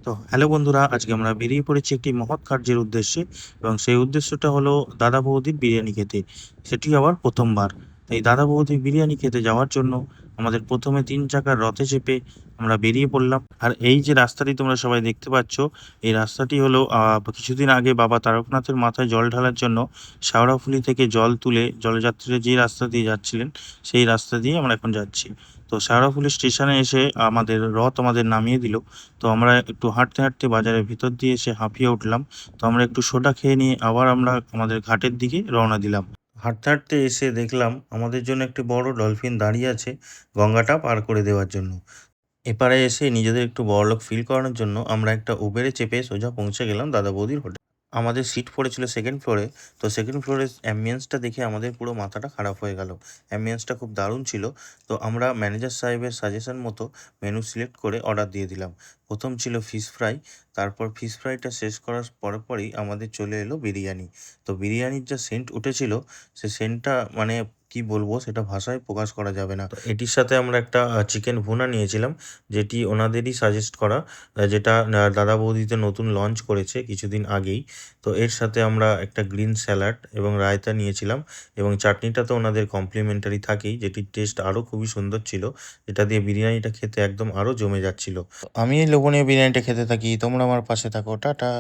তো হ্যালো বন্ধুরা, আজকে আমরা বেরিয়ে পড়েছি একটি মহৎ কার্যের উদ্দেশ্যে এবং সেই উদ্দেশ্যটা হলো দাদা বৌদির বিরিয়ানি খেতে। সেটি আবার প্রথমবার। তাই দাদা বৌদির বিরিয়ানি খেতে যাওয়ার জন্য আমাদের প্রথমে ৩ চাকার রথে চেপে আমরা বেরিয়ে পড়লাম। আর এই যে রাস্তাটি তোমরা সবাই দেখতে পাচ্ছ, এই রাস্তাটি হলো কিছুদিন আগে বাবা তারকনাথের মাথায় জল ঢালার জন্য শেওড়াফুলি থেকে জল তুলে জলযাত্রীরা যে রাস্তা দিয়ে যাচ্ছিলেন, সেই রাস্তা দিয়ে আমরা এখন যাচ্ছি। তো শেওড়াফুলি স্টেশনে এসে রথ আমাদের নামিয়ে দিল। তো আমরা একটু হাঁটতে হাঁটতে বাজারের ভিতর দিয়ে এসে হাঁপিয়ে উঠলাম। তো আমরা একটু সোডা খেয়ে নিয়ে আবার আমরা আমাদের ঘাটের দিকে রওনা দিলাম। হাঁটতে হাঁটতে এসে দেখলাম আমাদের জন্য একটি বড় ডলফিন দাঁড়িয়ে আছে গঙ্গাটা পার করে দেওয়ার জন্য। এপারে এসে নিজেদের একটু বড়লোক ফিল করানোর জন্য আমরা একটা উবেরে চেপে সোজা পৌঁছে গেলাম দাদা বৌদির হোটেল। আমাদের সিট পড়েছিল সেকেন্ড ফ্লোরে। তো সেকেন্ড ফ্লোরের অ্যাম্বিয়েন্সটা দেখে আমাদের পুরো মাথাটা খারাপ হয়ে গেল। অ্যাম্বিয়েন্সটা খুব দারুণ ছিল। তো আমরা ম্যানেজার সাহেবের সাজেশন মতো মেনু সিলেক্ট করে অর্ডার দিয়ে দিলাম। প্রথম ছিল ফিশ ফ্রাই। তারপর ফিশ ফ্রাইটা শেষ করার পরেই আমাদের চলে এলো বিরিয়ানি। তো বিরিয়ানির যা সেন্ট উঠেছিল, সে সেন্টটা মানে কি বলবো, সেটা ভাষায় প্রকাশ করা যাবে না। তো এটির সাথে আমরা একটা চিকেন ভুনা নিয়েছিলাম, যেটি ওনাদেরই সাজেস্ট করা, যেটা দাদা বৌদিতে নতুন লঞ্চ করেছে কিছুদিন আগেই। তো এর সাথে আমরা একটা গ্রিন স্যালাড এবং রায়তা নিয়েছিলাম, এবং চাটনিটা তো ওনাদের কমপ্লিমেন্টারি থাকেই, যেটির টেস্ট আরও খুবই সুন্দর ছিল, যেটা দিয়ে বিরিয়ানিটা খেতে একদম আরও জমে যাচ্ছিল। তো আমি এই লোভনীয় বিরিয়ানিটা খেতে থাকি, তোমরা আমার পাশে থাকো। টাটা।